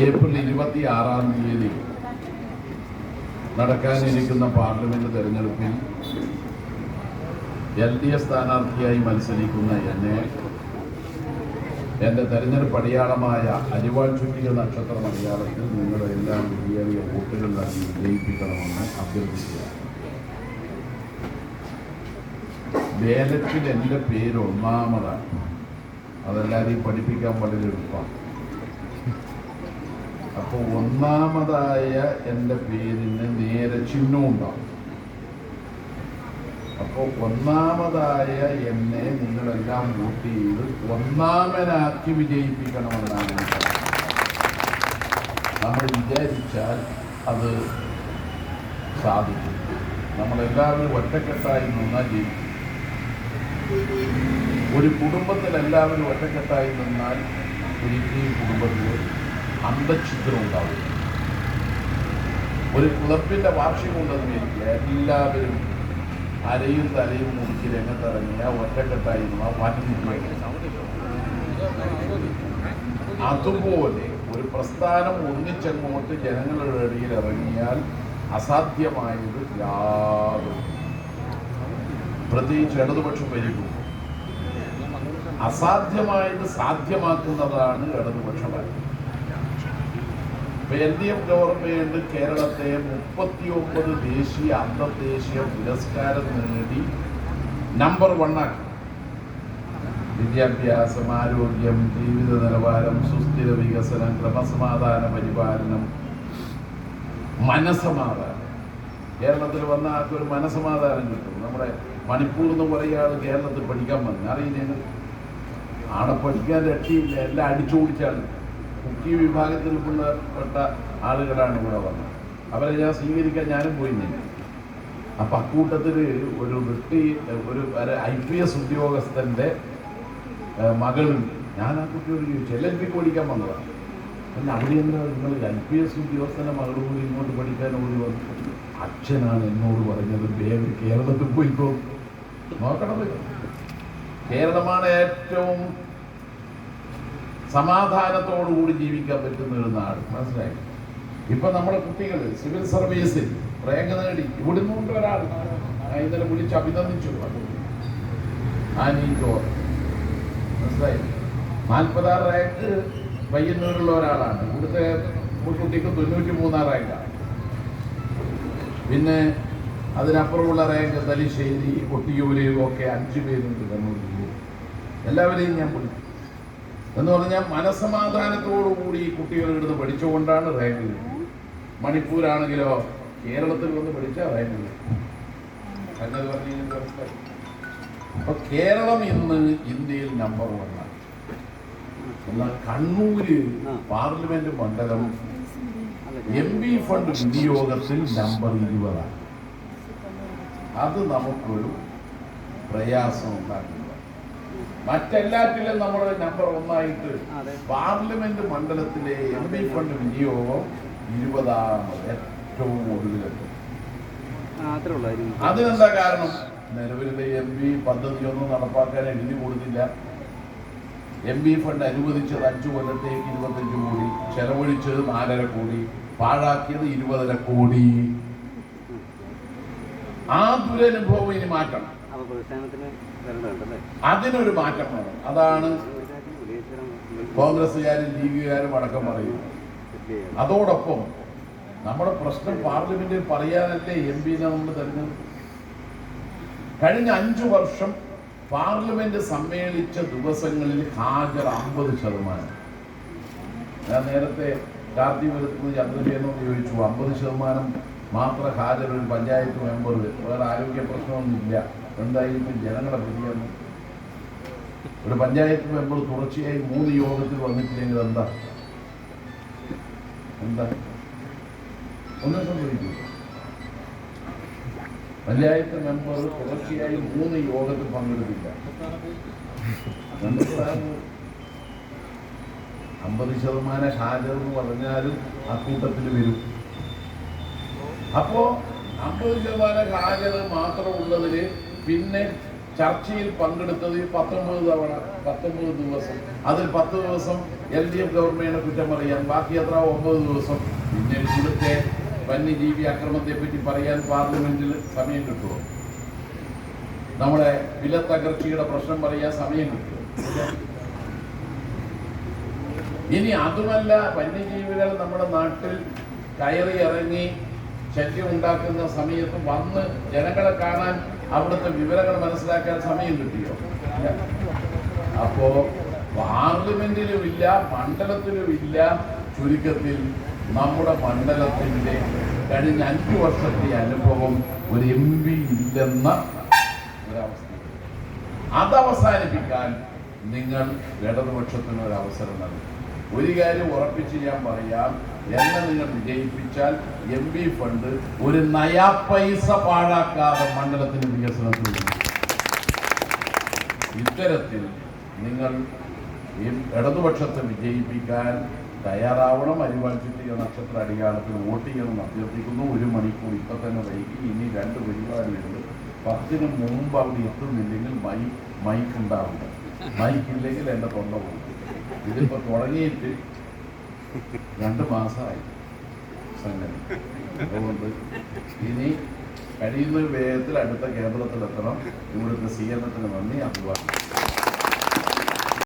April 26 നടക്കാനിരിക്കുന്ന parliament തെരഞ്ഞെടുപ്പിൽ LDF സ്ഥാനാർത്ഥിയായി മത്സരിക്കുന്ന എന്നെ എൻ്റെ തെരഞ്ഞെടുപ്പ് അടയാളമായ അരിവാൾ ചുറ്റിക നക്ഷത്ര അടയാളത്തിൽ നിങ്ങളെല്ലാം വലിയ വോട്ടുകൾ നൽകി വിജയിപ്പിക്കണമെന്ന് അഭ്യർത്ഥിക്കുക. ബാലറ്റിൽ എൻ്റെ പേര് ഒന്നാമതാണ്. അതെല്ലാവരെയും പഠിപ്പിക്കാൻ വളരെ എളുപ്പമാണ്. അപ്പോൾ ഒന്നാമതായ എൻ്റെ പേരിന് നേരെ ചിഹ്നം ഉണ്ടാവും. അപ്പോൾ ഒന്നാമതായ എന്നെ നിങ്ങളെല്ലാം വോട്ട് ചെയ്ത് ഒന്നാമനാക്കി വിജയിപ്പിക്കണമെന്നാണ് നമ്മൾ വിചാരിച്ചാൽ അത് സാധിക്കും. നമ്മളെല്ലാവരും ഒറ്റക്കെട്ടായി നിന്നാൽ ജയിക്കും. ഒരു കുടുംബത്തിൽ എല്ലാവരും ഒറ്റക്കെട്ടായി നിന്നാൽ ഒരിക്കലും കുടുംബത്തിൽ അന്തഛിദ്രം ഉണ്ടാവും. ഒരു ക്ലബിൻ്റെ വാർഷികം ഉണ്ടെന്ന് വിചാരിക്കുക, എല്ലാവരും അരയും തലയും മുറുക്കി രംഗത്തിറങ്ങിയ ഒറ്റക്കെട്ടായി അതുപോലെ ഒരു പ്രസ്ഥാനം ഒന്നിച്ചങ്ങോട്ട് ജനങ്ങളുടെ ഇടയിൽ ഇറങ്ങിയാൽ അസാധ്യമായത് യാതൊരു, പ്രത്യേകിച്ച് ഇടതുപക്ഷം ഭരിക്കും, അസാധ്യമായത് സാധ്യമാക്കുന്നതാണ് ഇടതുപക്ഷ ഭരണം. LDF ഗവൺമെന്റ് കേരളത്തെ 39 ദേശീയ അന്തർദേശീയ പുരസ്കാരം നേടി നമ്പർ 1 ആക്കി. വിദ്യാഭ്യാസം, ആരോഗ്യം, ജീവിത നിലവാരം, സുസ്ഥിര വികസനം, ക്രമസമാധാന പരിപാലനം, മനസമാധാനം. കേരളത്തിൽ വന്ന ആൾക്ക് ഒരു മനസമാധാനം കിട്ടും. നമ്മുടെ മണിപ്പൂർ എന്ന് പറയുക ആൾ കേരളത്തിൽ പഠിക്കാൻ വന്നു അറിയില്ല, ആടെ പഠിക്കാൻ രക്ഷയില്ല, എല്ലാം അടിച്ചു ഓടിച്ചാണ്. കുക്കി വിഭാഗത്തിൽപ്പെട്ട ആളുകളാണ് ഇവിടെ വന്നത്. അവരെ ഞാൻ സ്വീകരിക്കാൻ ഞാനും പോയി നിന്ന്. അപ്പം അക്കൂട്ടത്തിൽ ഒരു IPS ഉദ്യോഗസ്ഥൻ്റെ മകളുണ്ട്. ഞാൻ ആ കുട്ടിയോട് ചോദിച്ചു, LLB പഠിക്കാൻ വന്നതാണ്. അല്ല, അവിടെ എന്താ നിങ്ങൾ IPS ഉദ്യോഗസ്ഥൻ്റെ മകൾ കൂടി ഇങ്ങോട്ട് പഠിക്കാൻ ഓടി വന്നു? അച്ഛനാണ് എന്നോട് പറഞ്ഞത്, വേഗം കേരളത്തിൽ പോയിക്കോ. നോക്കണത് കേരളമാണ് ഏറ്റവും സമാധാനത്തോടുകൂടി ജീവിക്കാൻ പറ്റുന്ന ഒരു നാട്. മനസ്സിലായി? ഇപ്പൊ നമ്മുടെ കുട്ടികൾ സിവിൽ സർവീസിൽ റാങ്ക് നേടി. ഇവിടുന്ന് കൊണ്ട് ഒരാൾ ഇന്നലെ വിളിച്ച് അഭിനന്ദിച്ചു. മനസ്സിലായി? 46 റാങ്ക് പയ്യന്നൂരുള്ള ഒരാളാണ്. ഇവിടുത്തെ കുട്ടിക്ക് 93 റാങ്കാണ്. പിന്നെ അതിനപ്പുറമുള്ള റാങ്ക് തലശ്ശേരി, കൊട്ടിയൂര് ഒക്കെ 5 പേരുണ്ട് കണ്ണൂർ ജില്ലയിൽ. എല്ലാവരെയും ഞാൻ വിളിച്ചു എന്ന് പറഞ്ഞാൽ മനസമാധാനത്തോടുകൂടി കുട്ടികളെടുത്ത് പഠിച്ചുകൊണ്ടാണ് റാങ്ക് കിട്ടുന്നത്. മണിപ്പൂരാണെങ്കിലോ കേരളത്തിൽ വന്ന് പഠിച്ചാൽ റാങ്ക് കിട്ടും എന്നത് പറഞ്ഞു. അപ്പൊ കേരളം ഇന്ന് ഇന്ത്യയിൽ നമ്പർ 1 ആണ്. എന്നാൽ കണ്ണൂര് പാർലമെന്റ് മണ്ഡലം MP ഫണ്ട് വിനിയോഗത്തിൽ നമ്പർ 20 ആണ്. അത് നമുക്കൊരു പ്രയാസം ഉണ്ടാക്കുന്നു. മറ്റെല്ലാറ്റിലും നമ്മുടെ നമ്പർ 1 ആയിട്ട് പാർലമെന്റ് മണ്ഡലത്തിലെ MP ഫണ്ട് വിനിയോഗം 20 ഏറ്റവും ഒടുവിലെത്തും. അതിനെന്താ കാരണം? നിലവിലെ MP പദ്ധതിയൊന്നും നടപ്പാക്കാൻ എഴുതി കൊടുത്തില്ല. MP ഫണ്ട് അനുവദിച്ചത് 5 കൊല്ലത്തേക്ക് 25 കോടി, ചെലവഴിച്ചത് 4.5 കോടി, പാഴാക്കിയത് 20.5 കോടി. ആ ദുരനുഭവം ഇനി മാറ്റണം. അതിനൊരു മാറ്റം വേണം. അതാണ് കോൺഗ്രസ്സുകാരും ലീഗുകാരും അടക്കം പറയുന്നത്. അതോടൊപ്പം നമ്മുടെ പ്രശ്നം പാർലമെന്റിൽ പറയാനല്ലേ MP നമ്മൾ തെരഞ്ഞെടുത്തു. കഴിഞ്ഞ 5 വർഷം പാർലമെന്റ് സമ്മേളിച്ച ദിവസങ്ങളിൽ ഹാജർ 50%. ഞാൻ നേരത്തെ കാർത്തിപുരത്ത് ചന്ദ്രശേഖരനോട് ചോദിച്ചു, 50% മാത്രം ഹാജർ ഒരു പഞ്ചായത്ത് മെമ്പർ, വേറെ ആരോഗ്യ പ്രശ്നമൊന്നുമില്ല, എന്തായിരിക്കും ജനങ്ങളുടെ പ്രതികരണം? ഒരു പഞ്ചായത്ത് മെമ്പർ തുടർച്ചയായി 3 യോഗത്തിൽ വന്നിട്ടില്ലെങ്കിൽ എന്താ ഒന്നും സംഭവിക്കും? പഞ്ചായത്ത് മെമ്പർ തുടർച്ചയായി 3 യോഗത്തിൽ പങ്കെടുത്തില്ല. 50% ഹാജർ എന്ന് പറഞ്ഞാലും അക്കൂട്ടത്തിൽ വരും. അപ്പോ 50% ഹാജർ മാത്രമുള്ളതിൽ പിന്നെ ചർച്ചയിൽ പങ്കെടുത്തത് 19 തവണ 19 ദിവസം. അതിൽ 10 ദിവസം LDF ഗവൺമെന്റിനെ കുറ്റം പറയാൻ, ബാക്കി എത്ര 9 ദിവസം. പിന്നെ ഇവിടുത്തെ വന്യജീവി അക്രമത്തെ പറ്റി പറയാൻ പാർലമെന്റിൽ സമയം കിട്ടുമോ? നമ്മുടെ വിലത്തകർച്ചയുടെ പ്രശ്നം പറയാൻ സമയം കിട്ടുമോ? ഇനി അതുമല്ല, വന്യജീവികൾ നമ്മുടെ നാട്ടിൽ കയറി ഇറങ്ങി ശല്യം ഉണ്ടാക്കുന്ന സമയത്ത് വന്ന് ജനങ്ങളെ കാണാൻ, അവിടുത്തെ വിവരങ്ങൾ മനസ്സിലാക്കാൻ സമയം കിട്ടിയോ? അപ്പോ പാർലമെന്റിലും ഇല്ല, മണ്ഡലത്തിലും ഇല്ല. ചുരുക്കത്തിൽ നമ്മുടെ മണ്ഡലത്തിന്റെ കഴിഞ്ഞ 5 വർഷത്തെ അനുഭവം ഒരു MP ഇല്ലെന്ന ഒരവസ്ഥ. അതവസാനിപ്പിക്കാൻ നിങ്ങൾ ഇടതുപക്ഷത്തിന് ഒരു അവസരം നൽകും. ഒരു കാര്യം ഉറപ്പിച്ച് ഞാൻ പറയാം, എന്നെ നിങ്ങൾ വിജയിപ്പിച്ചാൽ MP ഫണ്ട് ഒരു നയാ പൈസ പാഴാക്കാതെ മണ്ഡലത്തിന് വികസനത്തിൽ ഇത്തരത്തിൽ നിങ്ങൾ ഇടതുപക്ഷത്തെ വിജയിപ്പിക്കാൻ തയ്യാറാവണം. അരിവാൾ ചുറ്റിയ നക്ഷത്ര അടിയാളത്തിൽ വോട്ട് ചെയ്യണം അഭ്യർത്ഥിക്കുന്നു. 1 മണിക്കൂർ ഇപ്പം തന്നെ വൈകി. ഇനി 2 പരിപാടിയുണ്ട്. 10-ന് മുമ്പ് അവിടെ എത്തുന്നില്ലെങ്കിൽ മൈക്ക് ഉണ്ടാവില്ല. മൈക്കില്ലെങ്കിൽ എൻ്റെ തൊണ്ട പോകും. ഇതിപ്പോൾ തുടങ്ങിയിട്ട് 2 മാസമായി സംഗതി. അതുകൊണ്ട് ഇനി കഴിയുന്ന വേഗത്തിൽ അടുത്ത കേന്ദ്രത്തിലെത്തണം. ഇവിടുത്തെ സ്വീകരണത്തിന് നന്ദി. അഭിവാദം.